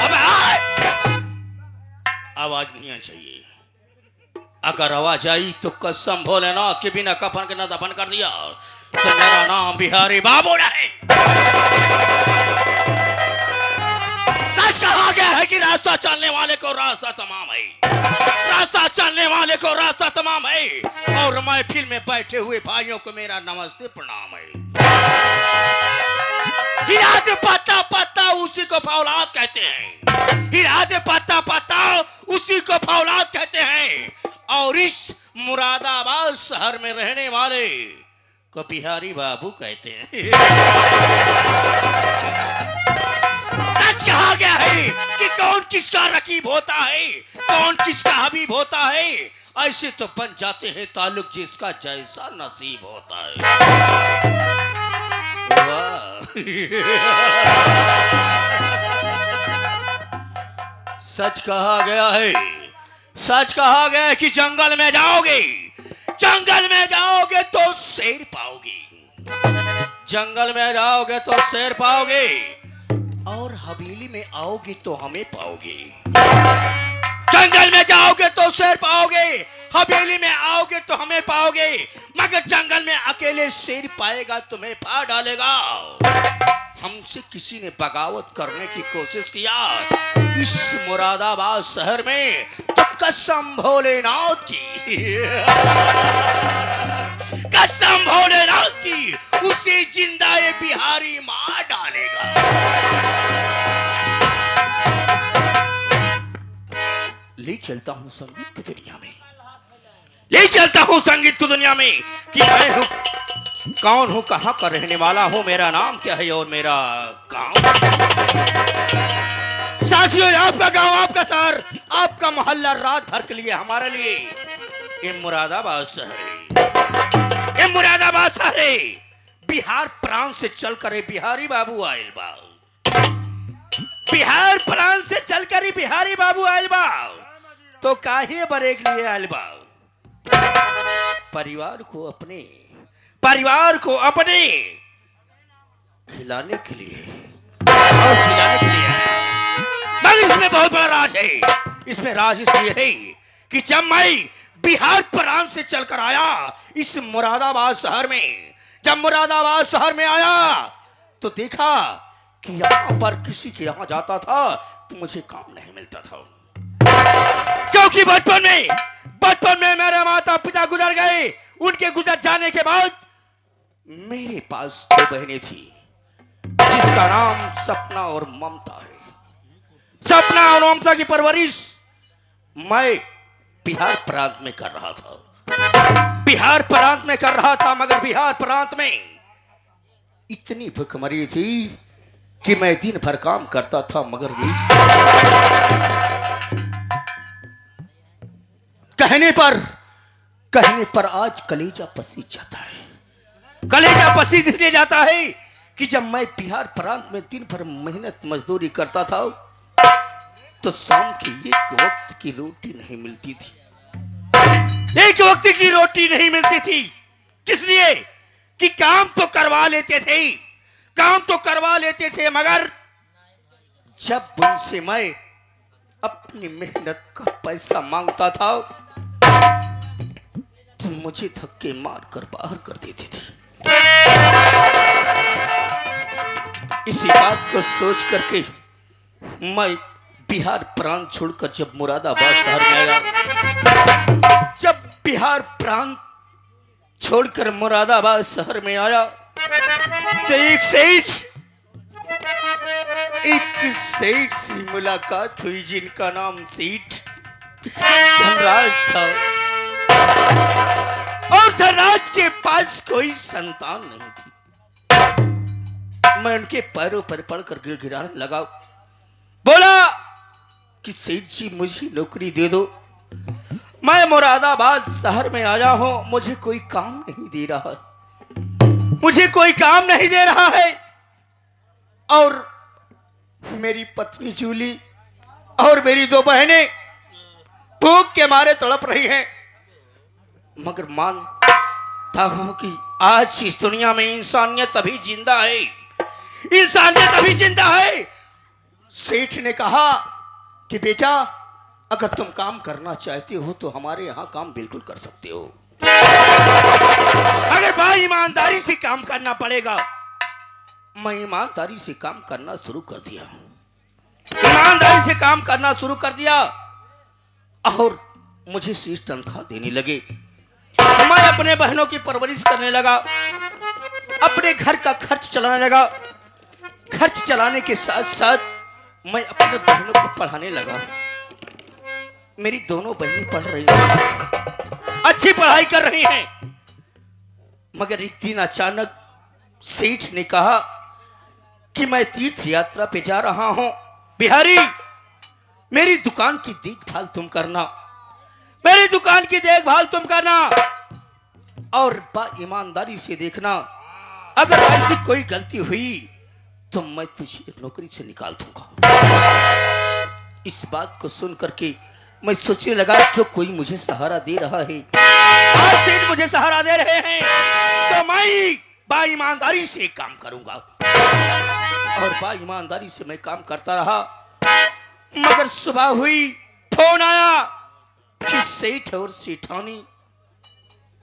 अब आवाज नहीं आनी चाहिए। अगर आवाज आई तो कसम भोलेनाथ के बिना कफन के न दफन कर दिया तो मेरा नाम बिहारी बाबू नहीं। सच कहा गया है कि रास्ता चलने वाले को रास्ता तमाम है, रास्ता चलने वाले को रास्ता तमाम है। और महफिल में बैठे हुए भाइयों को मेरा नमस्ते प्रणाम है। हीरा से पत्ता पत्ता उसी को फौलाद कहते हैं, हीरा से पत्ता पत्ता उसी को फौलाद कहते हैं। और इस मुरादाबाद शहर में रहने वाले को बिहारी बाबू कहते हैं। सच कहा गया है कि कौन किसका रकीब होता है, कौन किसका हबीब होता है। ऐसे तो बन जाते हैं ताल्लुक जिसका जैसा नसीब होता है। सच कहा गया है, सच कहा गया है कि जंगल में जाओगे, जंगल में जाओगे तो शेर पाओगे, जंगल में जाओगे तो शेर पाओगे। और हवेली में आओगे तो हमें पाओगे। जंगल में जाओगे तो शेर पाओगे, हवेली में आओगे तो हमें पाओगे। मगर जंगल में अकेले शेर पाएगा तुम्हें फाड़ डालेगा। हमसे किसी ने बगावत करने की कोशिश किया इस मुरादाबाद शहर में तो कसम भोलेनाथ की, कसम भोलेनाथ की उसे जिंदा ये बिहारी मार डालेगा। ले चलता हूं संगीत की दुनिया में, ले चलता हूं संगीत की दुनिया में कि मैं हूं कौन हूं, कहां का रहने वाला हूं, मेरा नाम क्या है और मेरा गांव। साथियों, आपका गांव, आपका शहर, आपका मोहल्ला रात भर के लिए हमारे लिए ये मुरादाबाद शहर है, ये मुरादाबाद शहर है। बिहार प्रांत से चलकर बिहारी बाबू आयल बा, बिहार प्रांत से चलकर ही बिहारी बाबू आयल बा। तो काहे बरेक लिए आयल बा? परिवार को अपने, परिवार को अपने खिलाने के लिए और खिलाने के लिए। मगर इसमें बहुत बड़ा राज है। इसमें राज इसलिए है कि जब मैं बिहार प्रांत से चलकर आया इस मुरादाबाद शहर में, जब मुरादाबाद शहर में आया तो देखा कि यहां पर किसी के यहां जाता था तो मुझे काम नहीं मिलता था। क्योंकि बचपन में मेरे माता पिता गुजर गए। उनके गुजर जाने के बाद मेरे पास दो बहनें थी जिसका नाम सपना और ममता है। सपना और ममता की परवरिश मैं बिहार प्रांत में कर रहा था, बिहार प्रांत में कर रहा था। मगर बिहार प्रांत में इतनी भुखमरी थी कि मैं दिन भर काम करता था मगर भी कहने पर आज कलेजा पसीज जाता है। कलेजा पसीज इसलिए जाता है कि जब मैं बिहार प्रांत में दिन भर मेहनत मजदूरी करता था तो शाम की एक वक्त की रोटी नहीं मिलती थी, एक वक्त की रोटी नहीं मिलती थी। किसलिए कि काम तो करवा लेते थे, काम तो करवा लेते थे, मगर जब उनसे मैं अपनी मेहनत का पैसा मांगता था तो मुझे धक्के मारकर बाहर कर देते थे। इसी बात को सोच करके मैं बिहार प्रांत छोड़कर जब मुरादाबाद शहर में आया, जब बिहार प्रांत छोड़कर मुरादाबाद शहर में आया तो एक सेठ से मुलाकात हुई जिनका नाम सेठ धनराज था। और धनराज के पास कोई संतान नहीं थी। मैं उनके पैरों पर पड़कर गिड़गिड़ाने लगा, बोला कि सेठ जी मुझे नौकरी दे दो, मैं मुरादाबाद शहर में आया हूं, मुझे कोई काम नहीं दे रहा, मुझे कोई काम नहीं दे रहा है। और मेरी पत्नी जूली और मेरी दो बहनें भूख के मारे तड़प रही हैं। मगर मानता हूं कि आज इस दुनिया में इंसानियत अभी जिंदा है, इंसानियत अभी जिंदा है। सेठ ने कहा कि बेटा, अगर तुम काम करना चाहते हो तो हमारे यहाँ काम बिल्कुल कर सकते हो, अगर भाई ईमानदारी से काम करना पड़ेगा। मैं ईमानदारी से काम करना शुरू कर दिया, ईमानदारी से काम करना शुरू कर दिया और मुझे सेठ तनख्वाह देने लगे। मैं अपने बहनों की परवरिश करने लगा, अपने घर का खर्च चलाने लगा। खर्च चलाने के साथ साथ मैं अपने बहनों को पढ़ाने लगा। मेरी दोनों बहनें पढ़ रही हैं, अच्छी पढ़ाई कर रही हैं। मगर एक दिन अचानक सेठ ने कहा कि मैं तीर्थ यात्रा पे जा रहा हूं, बिहारी मेरी दुकान की देखभाल तुम करना, मेरी दुकान की देखभाल तुम करना और ईमानदारी से देखना, अगर ऐसी कोई गलती हुई तो मैं तुझे नौकरी से निकाल दूंगा। इस बात को सुन करके मैं सोचने लगा, जो कोई मुझे सहारा दे रहा है, आज सेठ मुझे सहारा दे रहे हैं, तो मैं ईमानदारी से काम करूंगा। और ईमानदारी से मैं काम करता रहा। मगर सुबह हुई, फोन आया कि सेठ और सेठानी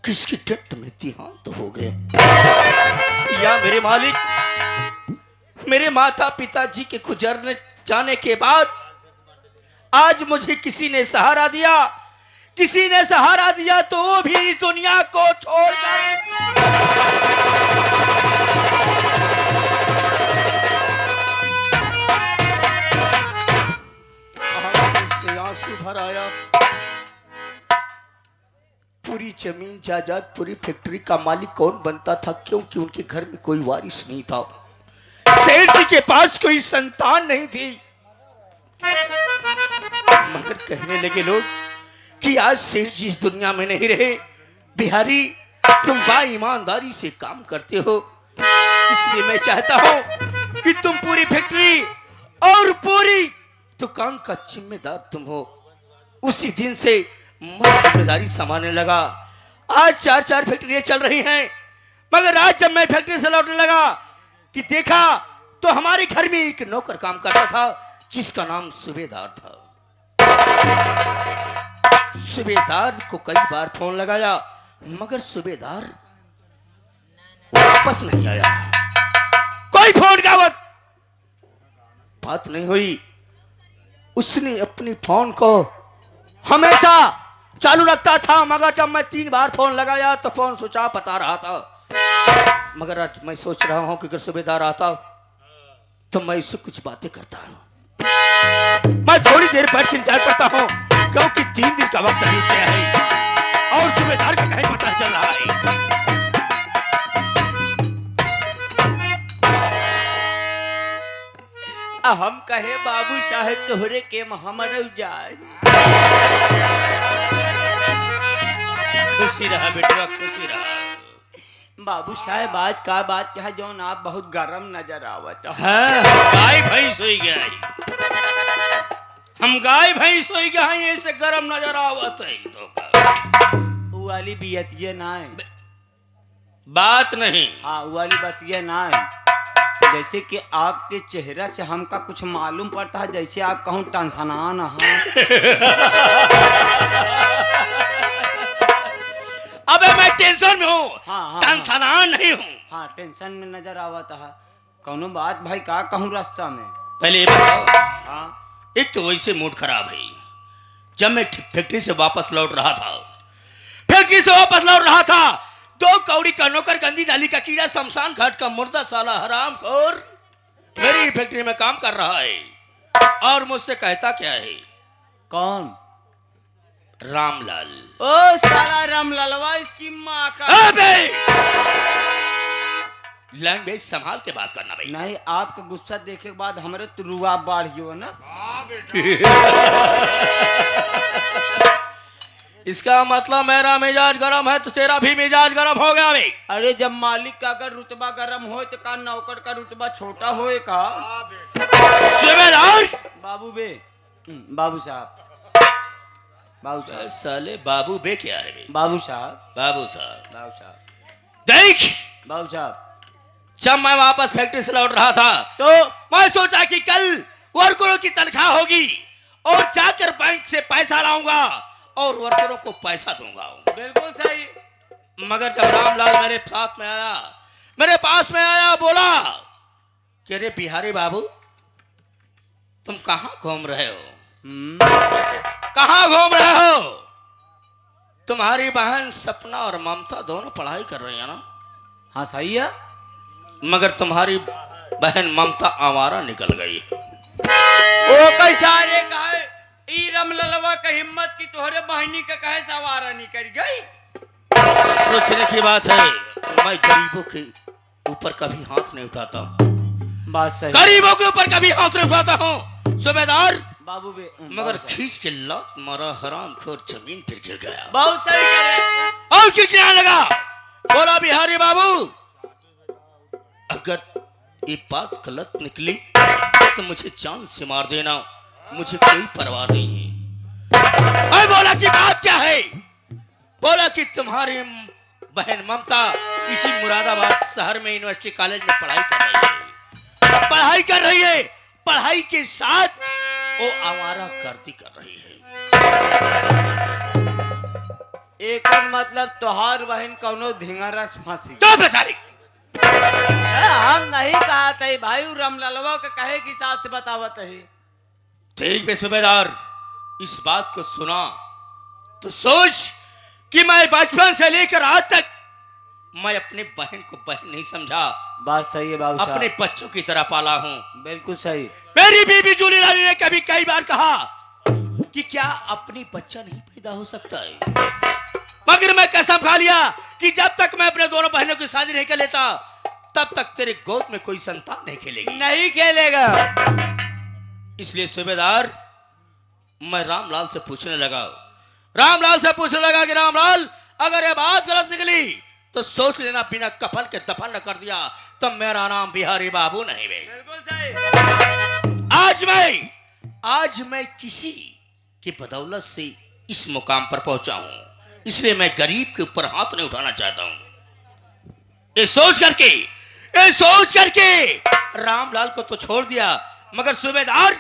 किसकी डेथ में देहांत हो गए। या मेरे मालिक, मेरे माता पिताजी के गुजरने जाने के बाद आज मुझे किसी ने सहारा दिया, किसी ने सहारा दिया तो वो भी इस दुनिया को छोड़कर आंसू भर आया। पूरी जमीन जायदाद, पूरी फैक्ट्री का मालिक कौन बनता था, क्योंकि उनके घर में कोई वारिस नहीं था, सेठ जी के पास कोई संतान नहीं थी। मगर कहने लगे लोग कि आज सेठ जी इस दुनिया में नहीं रहे, बिहारी तुम ईमानदारी से काम करते हो, इसलिए मैं चाहता हूं कि तुम पूरी फैक्ट्री और पूरी दुकान का जिम्मेदार तुम हो। उसी दिन से मैं जिम्मेदारी संभालने लगा। आज 4-4 फैक्ट्रियां चल रही हैं, मगर आज जब मैं फैक्ट्री से लौटने लगा कि देखा तो हमारे घर में एक नौकर काम करता था जिसका नाम सूबेदार था। सूबेदार को कई बार फोन लगाया मगर सूबेदार वापस नहीं आया, कोई फोन का बात नहीं हुई। उसने अपनी फोन को हमेशा चालू रखता था, मगर जब मैं 3 बार फोन लगाया तो फोन स्विच ऑफ बता रहा था। मगर आज मैं सोच रहा हूं कि अगर सूबेदार आता तो मैं इससे कुछ बातें करता हूं। मैं थोड़ी देर बैठ के इंतजार करता हूं, क्योंकि 3 दिन का वक्त बीत गया है और सूबेदार का कहीं पता चल रहा है। हम कहे बाबू साहेब तोहरे के हमर जाए। खुशी रहा बेटा, खुशी रहा। बाबू साहेब आज का बात कहा जौन आप बहुत गरम नजर आवत। हाँ, गाय भैंस हो गया, हम गाय भैंस हो गया है, ऐसे गरम नजर आवत है। तो वो वाली बियतिया ना है, बात नहीं। हाँ वो वाली बतिया ना है। जैसे कि आपके चेहरा से हमका कुछ मालूम पड़ता है, जैसे आप कहूँ टेंशनान। अबे मैं टेंशन में हूँ, हाँ, टेंशनान नहीं हूँ। हाँ टेंशन में नजर आवता है। कौनो बात भाई का कहूँ रास्ता में। पहले ये बताओ। हाँ, एक तो वैसे मूड खराब है। जब मैं फैक्ट्री से वापस लौट रहा था, 2 कौड़ी का नौकर, गंदी नाली का कीड़ा, शमशान घाट का मुर्दा, साला हरामखोर मेरी फैक्ट्री में काम कर रहा है और मुझसे कहता क्या है? कौन? रामलाल। ओ साला रामलालवा, इसकी माँ का। लैंग्वेज संभाल के बात करना भाई। नहीं, आपका गुस्सा देखे के बाद हमारे तो रुआ बढ़ियो ना। इसका मतलब मेरा मिजाज गरम है तो तेरा भी मिजाज गरम हो गया भाई। अरे जब मालिक का अगर रुतबा गरम हो तो का नौकर का रुतबा छोटा होए का? बाबू बे, बाबू साहब, बाबू साहब। साले बाबू बे क्या है? बाबू साहब, बाबू साहब, बाबू साहब, देख बाबू साहब, जब मैं वापस फैक्ट्री से लौट रहा था तो मैं सोचा कि कल वर्करों की तनख्वाह होगी और जाकर बैंक से पैसा लाऊंगा और वर्करों को पैसा दूंगा। बिल्कुल सही। मगर जब रामलाल मेरे साथ में आया, मेरे पास में आया, बोला कि अरे बिहारी बाबू, तुम कहां घूम रहे हो? कहां घूम रहे हो? तुम्हारी बहन सपना और ममता दोनों पढ़ाई कर रही है ना? हाँ सही है। मगर तुम्हारी बहन ममता आवारा निकल गई। ओ कैसा रे कहे ई रमललवा का हिम्मत की तोहरे बहनी का कहे सवारा निकल गई। सोचने की बात है, मैं गरीबों के ऊपर कभी हाथ नहीं उठाता। बात सही। गरीबों के ऊपर कभी हाथ नहीं उठाता हूँ सूबेदार बाबू बे मगर खींच के लात मारा, हरामखोर जमीन पर गिर गया। बहुत सही करे। और खींचने लगा, बोला बिहारी बाबू, अगर ये बात गलत निकली तो मुझे जान से मार देना, मुझे कोई परवाह नहीं है। मैं बोला कि बात क्या है? बोला कि तुम्हारी बहन ममता इसी मुरादाबाद शहर में यूनिवर्सिटी कॉलेज में पढ़ाई कर रही है। पढ़ाई के साथ वो आवारा गर्दी कर रही है। एक मतलब तोहार बहन कौनो धिंगारा फांसी। तो बेचारी हम नहीं कहा थे भाई, रमललवा के कहे के हिसाब से बतावत है। ठीक है सूबेदार, इस बात को सुना तो सोच कि मैं बचपन से लेकर आज तक मैं अपने बहन को बहन नहीं समझा। बात सही है बाबू साहब। अपने बच्चों की तरह पाला हूँ। बिल्कुल सही। मेरी बीबी जूली रानी ने कभी कई बार कहा कि क्या अपनी बच्चा नहीं पैदा हो सकता है, मगर मैं कसम खा लिया कि जब तक मैं अपने दोनों बहनों की शादी नहीं कर लेता तब तक तेरे गोद में कोई संतान नहीं खेलेगी। नहीं खेलेगा। इसलिए सूबेदार मैं रामलाल से पूछने लगा कि रामलाल, अगर ये बात गलत निकली तो सोच लेना, बिना कफन के दफन न कर दिया तो मेरा नाम बिहारी बाबू नहीं बे। बिल्कुल सही। आज मैं किसी की बदौलत से इस मुकाम पर पहुंचा हूं, इसलिए मैं गरीब के ऊपर हाथ नहीं उठाना चाहता हूं। ये सोच करके रामलाल को तो छोड़ दिया, मगर सूबेदार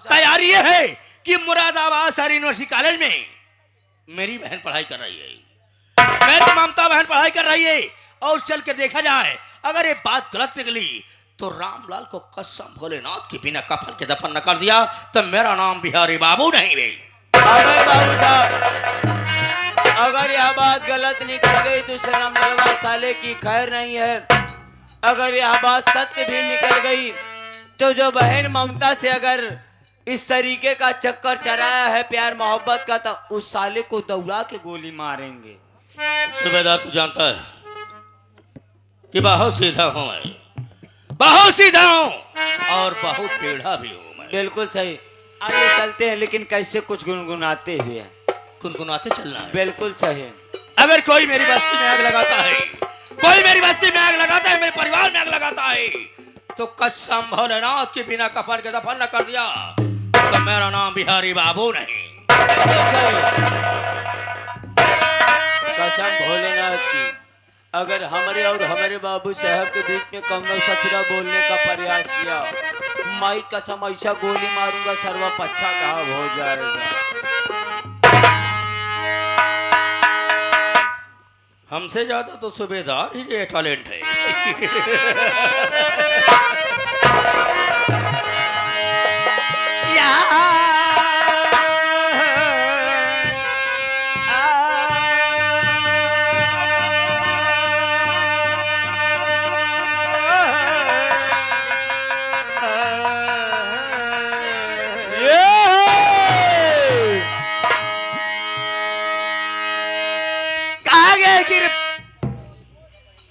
तैयारी यह है कि मुरादाबाद शहर यूनिवर्सिटी कॉलेज में मेरी बहन पढ़ाई कर रही है, मेरी ममता बहन पढ़ाई कर रही है, और चल के देखा जाए अगर ये बात गलत निकली तो रामलाल को कसम भोलेनाथ के बिना कफन के दफन न कर दिया तो मेरा नाम बिहारी बाबू नहीं बे। अगर बाबू साहब अगर यह बात गलत निकल गई तो रमललवा साले की खैर नहीं है। अगर यह बात सत्य भी निकल गई तो जो बहन ममता से अगर इस तरीके का चक्कर चलाया है प्यार मोहब्बत का, तो उस साले को दौड़ा के गोली मारेंगे। सूबेदार तू जानता है कि बहुत सीधा हूं मैं, बहुत सीधा हूं और बहुत टेढ़ा भी हूं मैं। बिल्कुल सही। आगे चलते हैं, लेकिन कैसे कुछ गुनगुनाते हुए। गुनगुनाते चलना है। बिल्कुल सही। अगर कोई मेरी बस्ती में आग लगाता है, कोई मेरी बस्ती में आग लगाता है, मेरे परिवार में आग लगाता है, तो कसम भोलेनाथ के बिना कफन के दफन न कर दिया तो मेरा नाम बिहारी बाबू नहीं। कसम भोलेनाथ की अगर हमारे और हमारे बाबू साहब के बीच में कौनो सचरा बोलने का प्रयास किया, मैं कसम ऐसा गोली मारूंगा सर्वा पच्छा कहा हो जाएगा। हमसे ज्यादा तो सूबेदार ही ये टैलेंट है।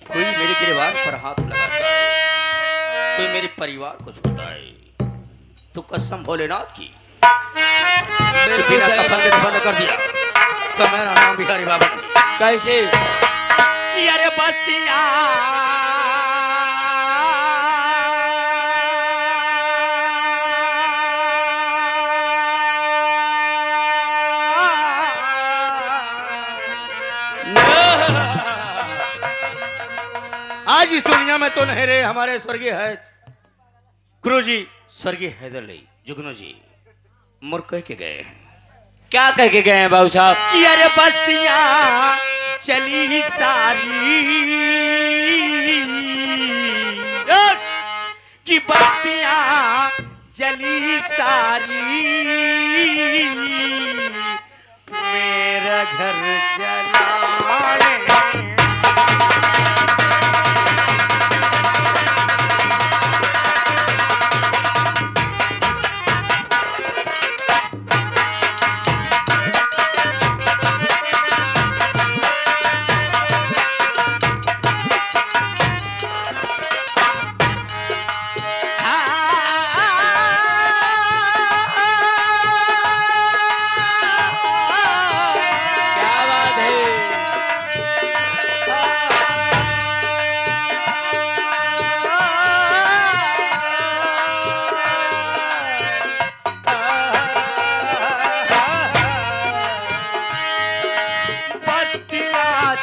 कोई मेरे गिरवान पर हाथ लगाता है, कोई मेरे परिवार को छूता है, तो कसम भोलेनाथ की मेरे बिना कफन के दफन कर दिया तो मेरा नाम बिहारी बाबू नहीं। कैसे कि अरे बस्तियां आज इस दुनिया दुनिया में तो नहीं रहे हमारे स्वर्गीय है गुरु जी, स्वर्गीय हैदर अली जुगनू जी मुर कह के गए हैं। क्या कह के गए हैं बाबू साहब? कि अरे बस्तियां चली सारी, कि बस्तियां चली सारी, मेरा घर चलाने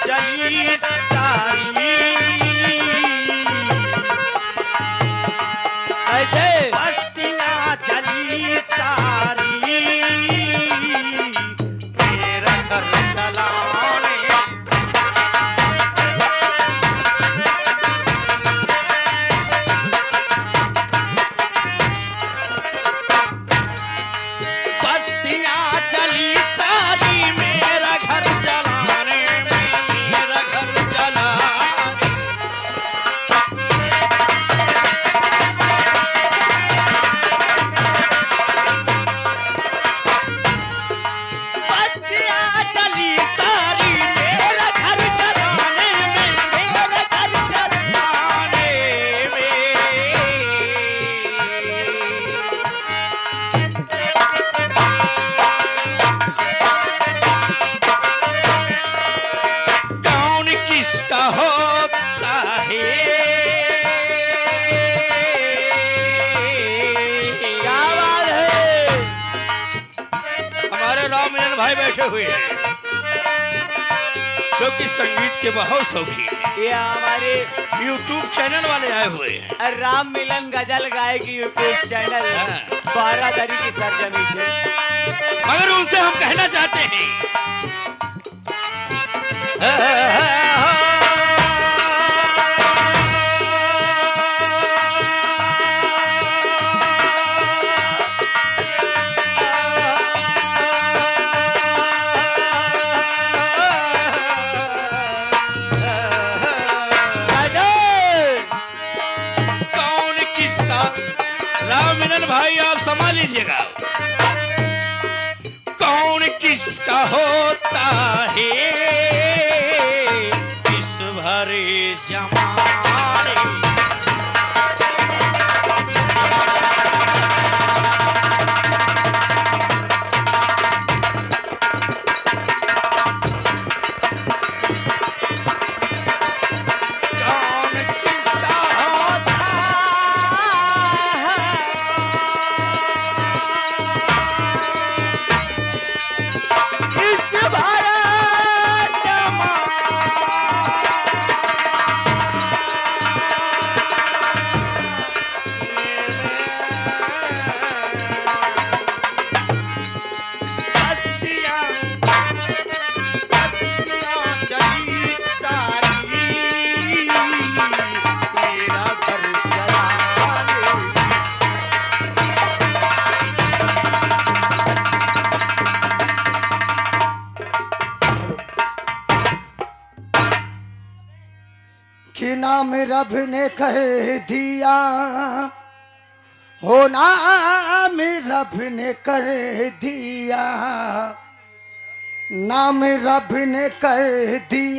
चली सारी, ऐसे बस्तियां चली सारी, मेरा घर चलाने बस्तियां चली सारी, मेरा घर चलाने मेरा घर चलाने। बस्तियां चली सारी, मेरा घर चलाने मेरा घर चलाने में। कौन किसका होता है, क्या बात है? हमारे राम मिलन भाई बैठे हुए हैं जो कि संगीत के बहुत शौकीन हैं। ये हमारे यूट्यूब चैनल वाले आए हुए हैं। राम मिलन गजल गायक यूट्यूब चैनल हाँ। बारादरी की सरजमी से। मगर उनसे हम कहना चाहते हैं कौन किसका, राम मिलन भाई आप संभाल लीजिएगा, कौन किसका होता है इस भरे जमाने। कौन किसका होता है इस भरे कि नाम रब ने कर दिया, हो नाम रब ने कर दिया, नाम रब ने कर दिया।